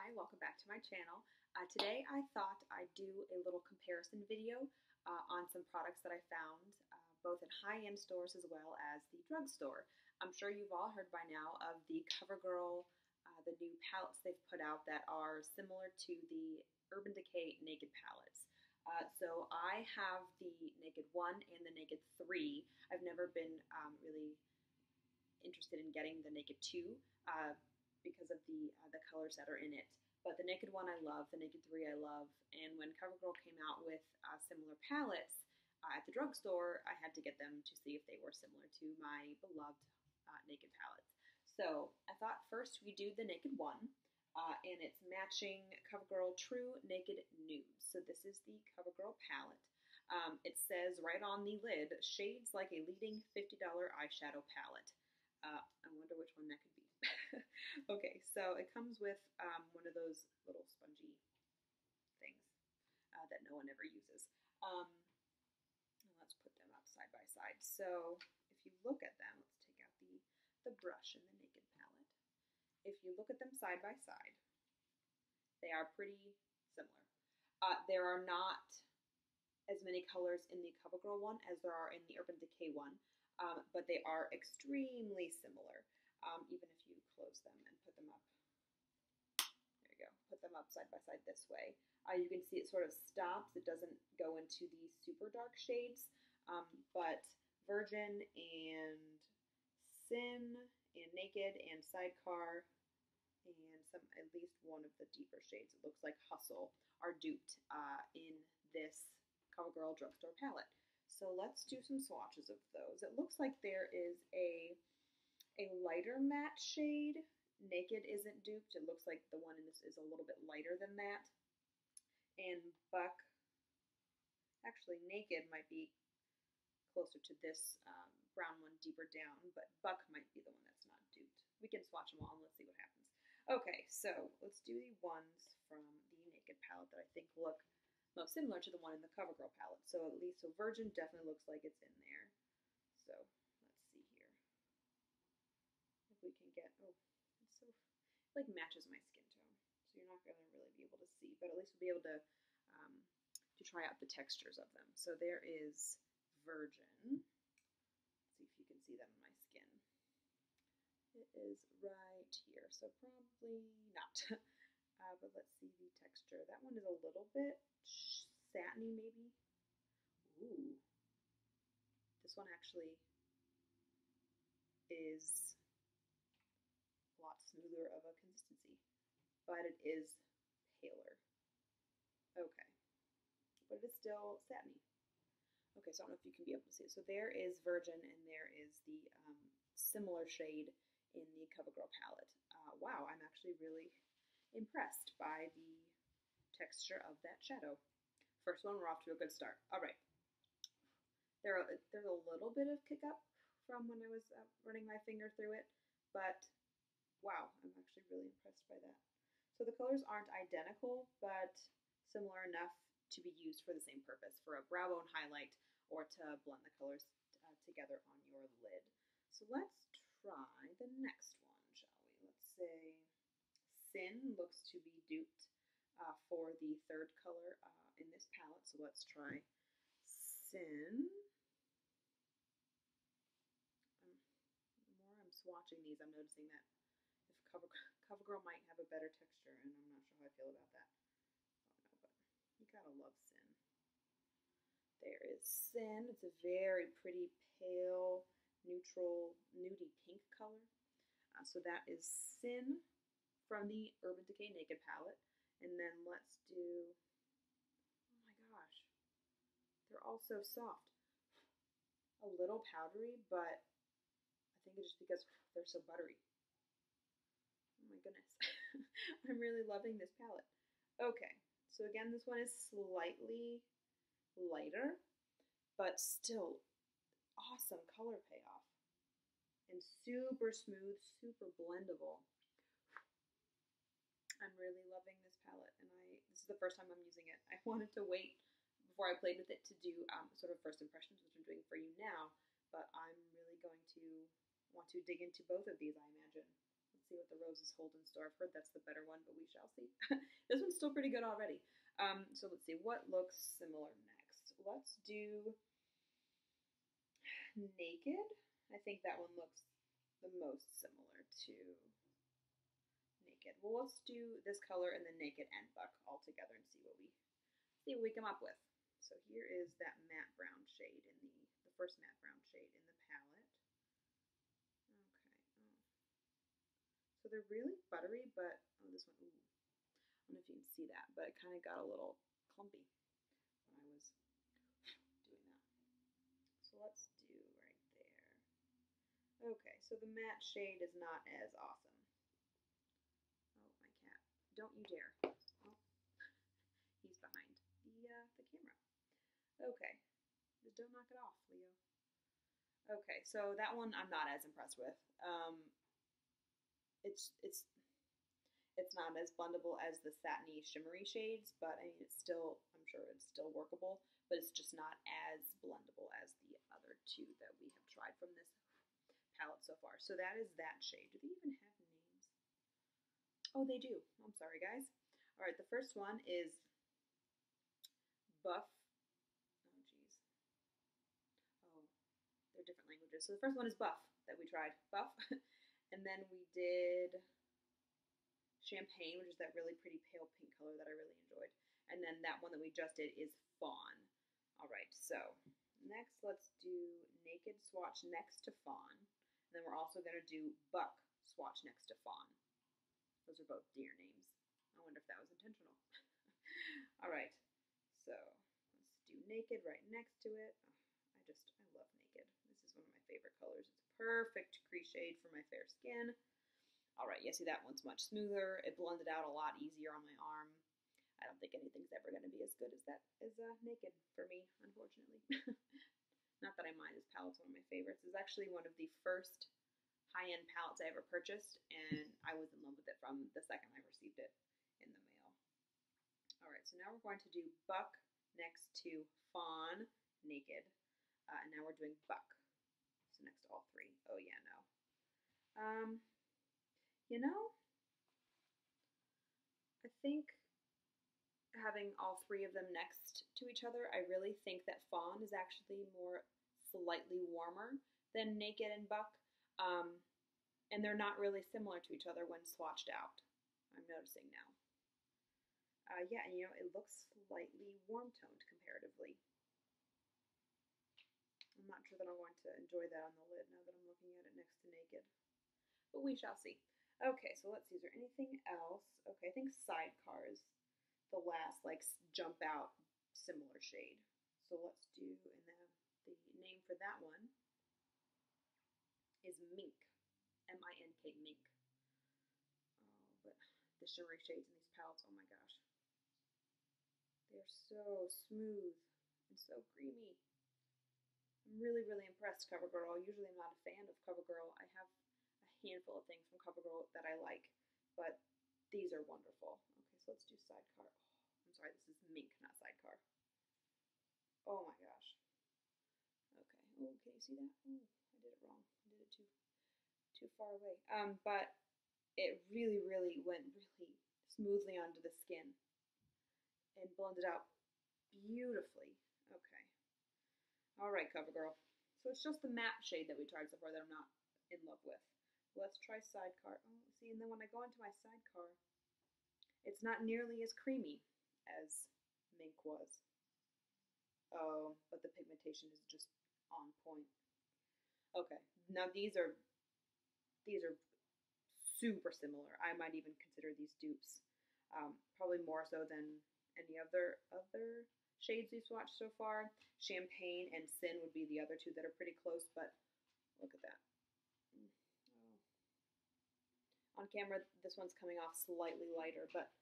Hi, welcome back to my channel. Today I thought I'd do a little comparison video on some products that I found both in high-end stores as well as the drugstore. I'm sure you've all heard by now of the Covergirl, the new palettes they've put out that are similar to the Urban Decay Naked palettes. So I have the Naked 1 and the Naked 3. I've never been really interested in getting the Naked 2 because of the colors that are in it. But the Naked 1 I love, the Naked 3 I love, and when Covergirl came out with similar palettes at the drugstore, I had to get them to see if they were similar to my beloved Naked palettes. So I thought first we do the Naked 1, and it's matching Covergirl True Naked Nudes. So this is the Covergirl palette. It says right on the lid, shades like a leading $50 eyeshadow palette. I wonder which one that could be. Okay, so it comes with one of those little spongy things that no one ever uses. Let's put them up side by side. So if you look at them, let's take out the brush in the Naked palette. If you look at them side by side, they are pretty similar. There are not as many colors in the Covergirl one as there are in the Urban Decay one, but they are extremely similar. Even if you close them and put them up, there you go, put them up side by side this way. You can see it sort of stops. It doesn't go into the super dark shades, but Virgin and Sin and Naked and Sidecar and at least one of the deeper shades, it looks like Hustle, are duped in this Covergirl Drugstore palette. So let's do some swatches of those. It looks like there is a lighter matte shade. Naked isn't duped. It looks like the one in this is a little bit lighter than that. And actually Naked might be closer to this brown one deeper down, but Buck might be the one that's not duped. We can swatch them all and let's see what happens. Okay, so let's do the ones from the Naked palette that I think look most similar to the one in the Covergirl palette. So at least, so Virgin definitely looks like it's in there. So let's see here. If we can get, oh, it's so, it like matches my skin tone. So you're not going to really be able to see, but at least we'll be able to try out the textures of them. So there is Virgin. Let's see if you can see that on my skin. It is right here, so probably not. But let's see the texture. That one is a little bit satiny, maybe. Ooh. This one actually is a lot smoother of a consistency, but it is paler. Okay. But it is still satiny. Okay, so I don't know if you can be able to see it. So there is Virgin, and there is the similar shade in the Covergirl palette. Wow, I'm actually really impressed by the texture of that shadow. First one, we're off to a good start. All right. There's a little bit of kick up from when I was running my finger through it, but wow, I'm actually really impressed by that. So the colors aren't identical, but similar enough to be used for the same purpose, for a brow bone highlight or to blend the colors together on your lid. So let's try the next one, shall we? Let's say Sin looks to be duped for the third color in this palette. So let's try Sin. The more I'm swatching these, I'm noticing that if Covergirl might have a better texture, and I'm not sure how I feel about that. You gotta love Sin. There is Sin. It's a very pretty pale, neutral, nudie pink color. So that is Sin from the Urban Decay Naked palette. And then let's do, oh my gosh, they're all so soft. A little powdery, but I think it's just because they're so buttery. Oh my goodness. I'm really loving this palette. Okay. So again, this one is slightly lighter, but still awesome color payoff. And super smooth, super blendable. I'm really loving this palette, and this is the first time I'm using it. I wanted to wait before I played with it to do sort of first impressions, which I'm doing for you now, but I'm really going to want to dig into both of these, I imagine. Let's Let's see what the roses hold in store. I've heard that's the better one, but we shall see. This one's still pretty good already. So let's see, what looks similar next? Let's do Naked. I think that one looks the most similar to Naked. Well, let's do this color and then Naked and Buck all together and see what we come up with. So here is that matte brown shade in the first matte brown shade in the palette. Okay. Oh. So they're really buttery, but this one, ooh, I don't know if you can see that, but it kind of got a little clumpy when I was doing that. So let's do right there. Okay, so the matte shade is not as awesome. Oh, my cat. Don't you dare. Oh, he's behind the camera. Okay, just don't knock it off, Leo. Okay, so that one I'm not as impressed with. It's not as blendable as the satiny shimmery shades, but I mean I'm sure it's still workable, but it's just not as blendable as the other two that we have tried from this palette so far. So that is that shade. Do they even have names? Oh, they do. I'm sorry, guys. All right, the first one is Buff. Oh, geez. Oh, they're different languages. So the first one is Buff that we tried. Buff. And then we did Champagne, which is that really pretty pale pink color that I really enjoyed. And then that one that we just did is Fawn. All right, so next let's do Naked swatch next to Fawn. And then we're also going to do Buck swatch next to Fawn. Those are both deer names. I wonder if that was intentional. All right, so let's do Naked right next to it. Oh, I love Naked. This is one of my favorite colors. It's a perfect crease shade for my fair skin. All right, yeah, see that one's much smoother. It blended out a lot easier on my arm. I don't think anything's ever going to be as good as that as Naked for me, unfortunately. Not that I mind this palette's one of my favorites. It's actually one of the first high-end palettes I ever purchased, and I was in love with it from the second I received it in the mail. All right, so now we're going to do Buck next to Fawn, Naked, and now we're doing Buck. So next to all three. Oh yeah, no. You know, I think having all three of them next to each other, I really think that Fawn is actually slightly warmer than Naked and Buck. And they're not really similar to each other when swatched out, I'm noticing now. Yeah, and you know, it looks slightly warm-toned comparatively. I'm not sure that I'm going to enjoy that on the lid now that I'm looking at it next to Naked. But we shall see. Okay, so let's see. Is there anything else? Okay, I think Sidecar is the last, like, jump out similar shade. So let's do, and the name for that one is Mink. M-I-N-K, Mink. Oh, but the shimmery shades in these palettes, oh my gosh. They're so smooth and so creamy. I'm really, really impressed, Covergirl. Usually I'm not a fan of Covergirl. I have handful of things from Covergirl that I like, but these are wonderful. Okay, so let's do Sidecar. Oh, I'm sorry, this is Mink, not Sidecar. Oh my gosh. Okay. Oh, can you see that? Oh, I did it wrong. I did it too far away. But it really, really went really smoothly onto the skin and blended out beautifully. Okay. All right, Covergirl. So it's just the matte shade that we tried so far that I'm not in love with. Let's try Sidecar. Oh, see, and then when I go into my Sidecar, it's not nearly as creamy as Mink was. Oh, but the pigmentation is just on point. Okay, now these are super similar. I might even consider these dupes. Probably more so than any other shades we've swatched so far. Champagne and Sin would be the other two that are pretty close, but look at that. On camera, this one's coming off slightly lighter, but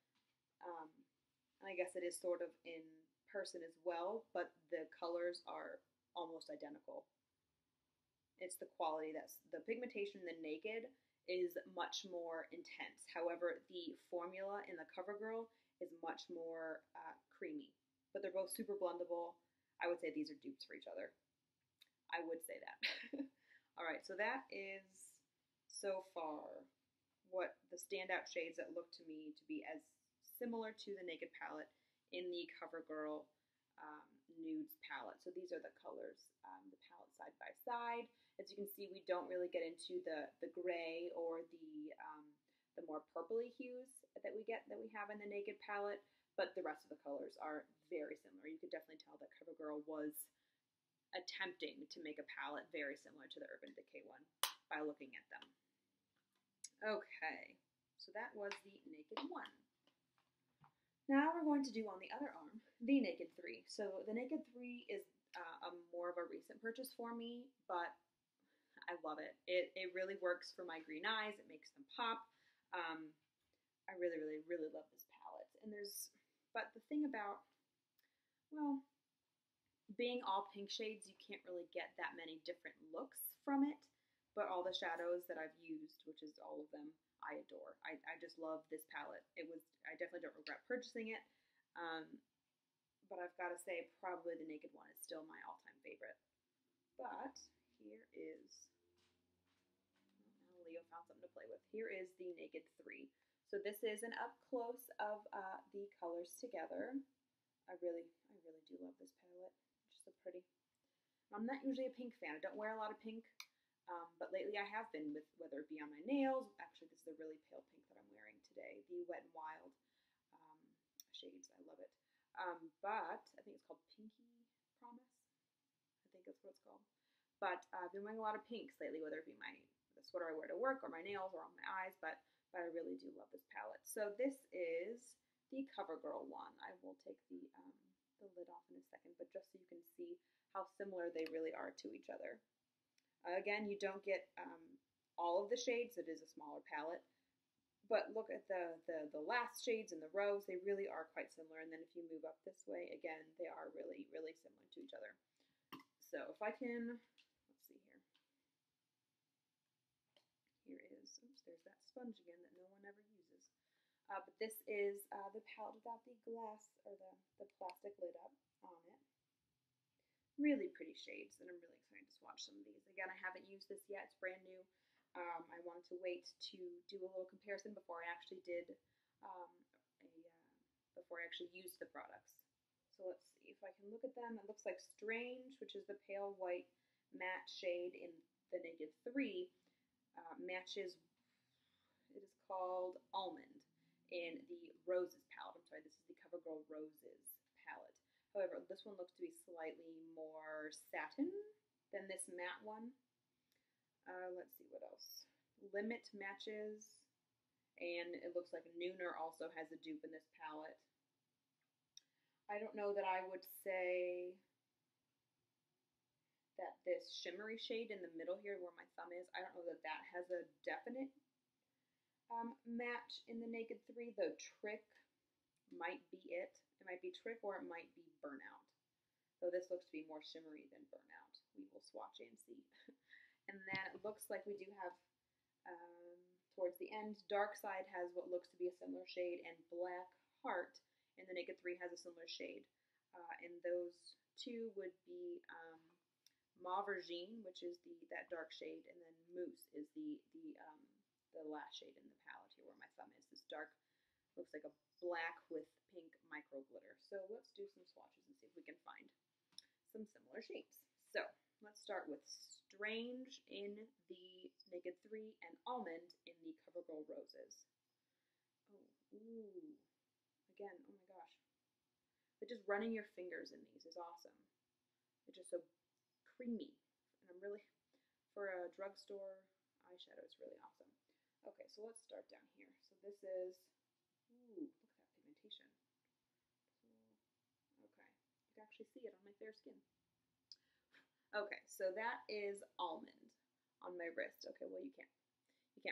I guess it is sort of in person as well, but the colors are almost identical. It's the quality the pigmentation in the Naked is much more intense. However, the formula in the Covergirl is much more creamy, but they're both super blendable. I would say these are dupes for each other. I would say that. All right, so that is so far what the standout shades that look to me to be as similar to the Naked palette in the CoverGirl Nudes palette. So these are the colors, the palette side by side. As you can see, we don't really get into the gray or the more purpley hues that we have in the Naked palette, but the rest of the colors are very similar. You could definitely tell that CoverGirl was attempting to make a palette very similar to the Urban Decay one by looking at them. Okay, so that was the Naked one. Now we're going to do on the other arm, the Naked 3. So the Naked 3 is more of a recent purchase for me, but I love it. It really works for my green eyes. It makes them pop. I really, really, really love this palette. But the thing about, well, being all pink shades, you can't really get that many different looks from it. But all the shadows that I've used, which is all of them, I adore. I just love this palette. I definitely don't regret purchasing it. But I've got to say, probably the Naked one is still my all-time favorite. But here is, now Leo found something to play with. Here is the Naked 3. So this is an up close of the colors together. I really do love this palette. It's just so pretty. I'm not usually a pink fan. I don't wear a lot of pink. But lately I have been, with whether it be on my nails. Actually, this is a really pale pink that I'm wearing today, the Wet n Wild shades. I love it. But I think it's called Pinky Promise. I think that's what it's called. But I've been wearing a lot of pinks lately, whether it be the sweater I wear to work or my nails or on my eyes. But I really do love this palette. So this is the CoverGirl one. I will take the lid off in a second, but just so you can see how similar they really are to each other. Again, you don't get all of the shades. It is a smaller palette. But look at the last shades in the rows. They really are quite similar. And then if you move up this way, again, they are really, really similar to each other. So if I can, let's see here. Here is, oops, there's that sponge again that no one ever uses. But this is the palette without the glass or the plastic lid up on it. Really pretty shades, and I'm really excited to swatch some of these. Again, I haven't used this yet. It's brand new. I wanted to wait to do a little comparison before I actually did, before I actually used the products. So let's see if I can look at them. It looks like Strange, which is the pale white matte shade in the Naked 3, matches, it is called Almond in the Roses palette. I'm sorry, this is the CoverGirl Roses palette. However, this one looks to be slightly more satin than this matte one. Let's see what else. Limit matches, and it looks like Nooner also has a dupe in this palette. I don't know that I would say that this shimmery shade in the middle here where my thumb is, I don't know that that has a definite match in the Naked 3. The Trick might be it. It might be Trick or it might be Burnout. So this looks to be more shimmery than Burnout. We will swatch and see. And then it looks like we do have, towards the end, Dark Side has what looks to be a similar shade, and Black Heart in the Naked 3 has a similar shade. And those two would be Mauvergine, which is that dark shade, and then Mousse is the last shade in the palette here where my thumb is. This dark, looks like a black with pink micro glitter. So let's do some swatches and see if we can find some similar shapes. So let's start with Strange in the Naked 3 and Almond in the CoverGirl Roses. Oh, ooh. Again, oh my gosh. But just running your fingers in these is awesome. It's just so creamy. And I'm really, for a drugstore eyeshadow, it's really awesome. Okay, so let's start down here. So this is, ooh, look at that pigmentation. So, okay, you can actually see it on my fair skin. Okay, so that is Almond on my wrist. Okay, well you can't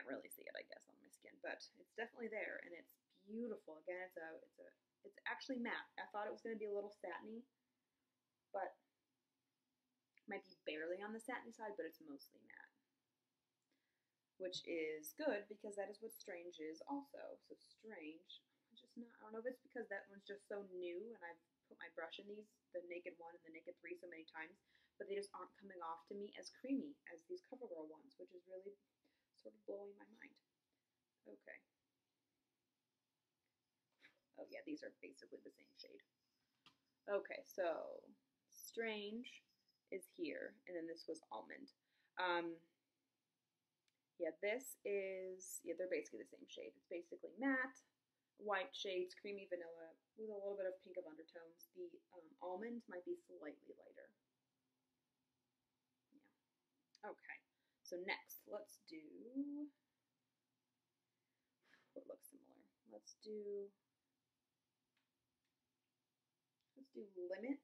really see it, I guess, on my skin, but it's definitely there, and it's beautiful. Again, it's actually matte. I thought it was going to be a little satiny, but might be barely on the satiny side, but it's mostly matte, which is good because that is what Strange is also. So Strange, I don't know if it's because that one's just so new, and I've put my brush in these, the Naked 1 and the Naked 3 so many times, but they just aren't coming off to me as creamy as these CoverGirl ones, which is really sort of blowing my mind. Okay. Oh yeah, these are basically the same shade. Okay, so Strange is here, and then this was Almond. Um, yeah, this is, yeah, they're basically the same shade. It's basically matte, white shades, creamy vanilla, with a little bit of pink of undertones. The Almond might be slightly lighter. Yeah. Okay, so next, let's do what looks similar. Let's do Limit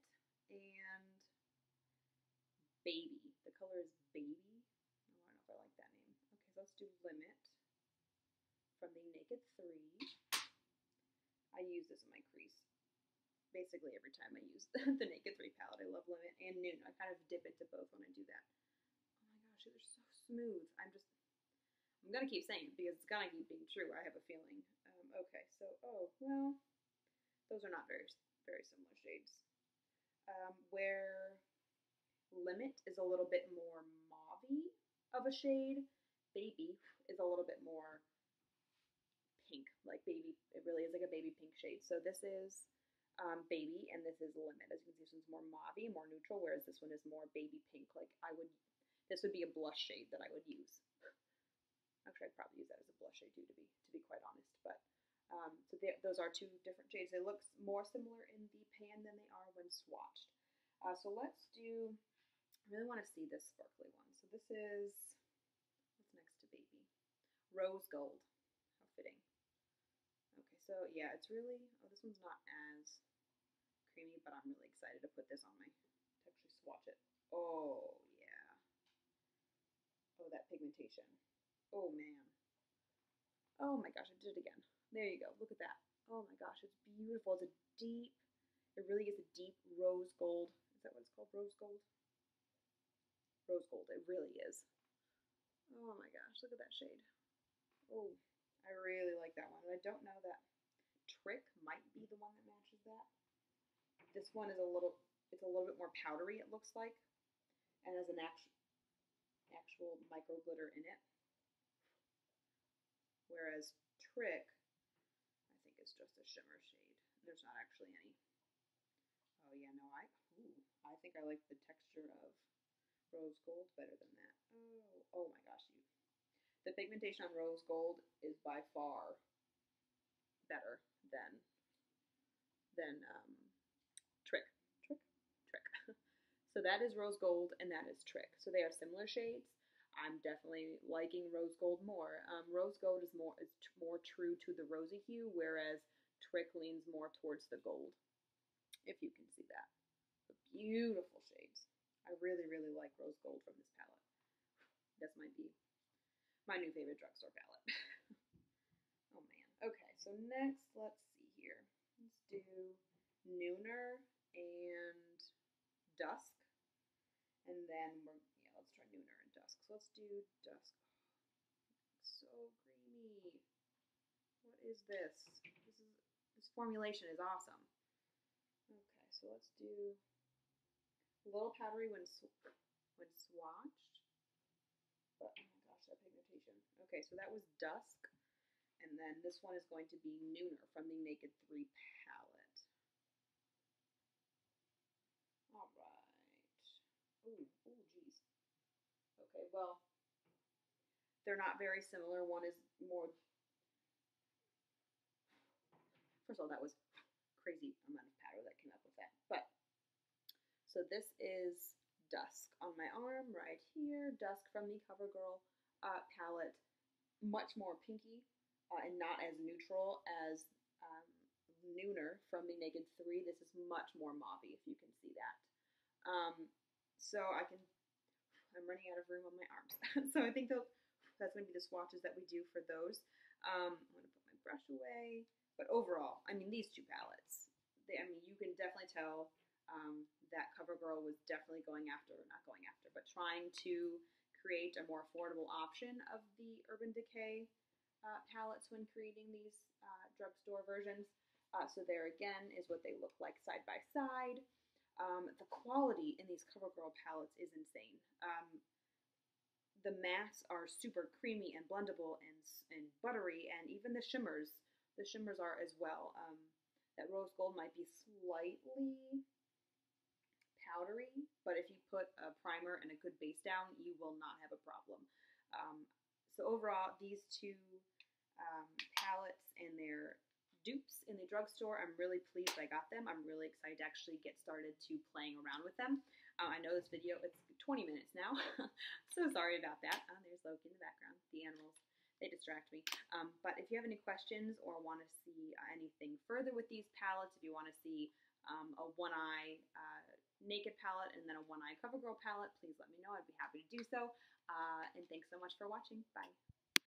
and Baby. The color is Baby. Oh, I don't know if I like that name. Okay, so let's do Limit from the Naked 3. I use this in my crease basically every time I use the Naked 3 palette. I love Limit and Noon. I kind of dip into both when I do that. Oh my gosh, they're so smooth. I'm going to keep saying it because it's going to keep being true, I have a feeling. Okay, so, oh, well, those are not very, very similar shades. Where Limit is a little bit more mauve-y of a shade, Baby is a little bit more pink, like baby. It really is like a baby pink shade. So this is Baby, and this is Limit. As you can see, this one's more mauve-y, more neutral, whereas this one is more baby pink. Like this would be a blush shade that I would use. Actually, I'd probably use that as a blush shade too, to be quite honest. But so those are two different shades. They look more similar in the pan than they are when swatched. So let's do. I really want to see this sparkly one. So this is what's next to Baby, Rose Gold. How fitting. Okay, so yeah, it's really. Oh, this one's not as creamy, but I'm really excited to put this on to actually swatch it. Oh yeah. Oh, that pigmentation. Oh man. Oh my gosh, I did it again. There you go. Look at that. Oh my gosh, it's beautiful. It's a deep, it really is a deep rose gold. Is that what it's called? Rose gold? Rose gold. It really is. Oh my gosh, look at that shade. Oh, I really like that one. And I don't know that Trick might be the one that matches that. This one is it's a little bit more powdery, it looks like, and has an actual micro glitter in it. Whereas Trick, I think, is just a shimmer shade. There's not actually any. Oh yeah, no, I think I like the texture of rose gold better than that. Oh my gosh, the pigmentation on rose gold is by far better than Trick. Trick. So that is rose gold and that is Trick. So they are similar shades. I'm definitely liking rose gold more. Rose gold is more true to the rosy hue, whereas Trick leans more towards the gold. If you can see that, but beautiful shades. I really, really like rose gold from this palette. This might be my new favorite drugstore palette. Oh man. Okay, so next, let's see here. Let's do Nooner and Dusk. And then let's try Nooner and Dusk. So let's do Dusk. Oh, so creamy. What is this? This formulation is awesome. Okay, so let's do a little powdery when swatched. But oh my gosh, that pigmentation. Okay, so that was Dusk. And then this one is going to be Nooner from the Naked 3 palette. All right. Ooh, geez. Okay, well, they're not very similar. One is more. First of all, that was crazy amount of powder that came up with that. But so this is Dusk on my arm right here. Dusk from the Covergirl palette, much more pinky and not as neutral as Nooner from the Naked 3. This is much more mauve-y, if you can see that. So I'm running out of room on my arms. So I think that's going to be the swatches that we do for those. I'm going to put my brush away. But overall, I mean, these two palettes, you can definitely tell that Covergirl was definitely but trying to create a more affordable option of the Urban Decay palettes when creating these drugstore versions. So there again is what they look like side by side. The quality in these Covergirl palettes is insane. the mattes are super creamy and blendable and buttery, and even the shimmers are as well. That rose gold might be slightly powdery, but if you put a primer and a good base down, you will not have a problem. So overall, these two palettes and their dupes in the drugstore, I'm really pleased I got them. I'm really excited to actually get started to playing around with them. I know this video, it's 20 minutes now, so sorry about that. There's Loki in the background. The animals, they distract me. But if you have any questions or want to see anything further with these palettes, if you want to see a one-eye naked palette and then a one-eye Covergirl palette, please let me know. I'd be happy to do so. And thanks so much for watching. Bye.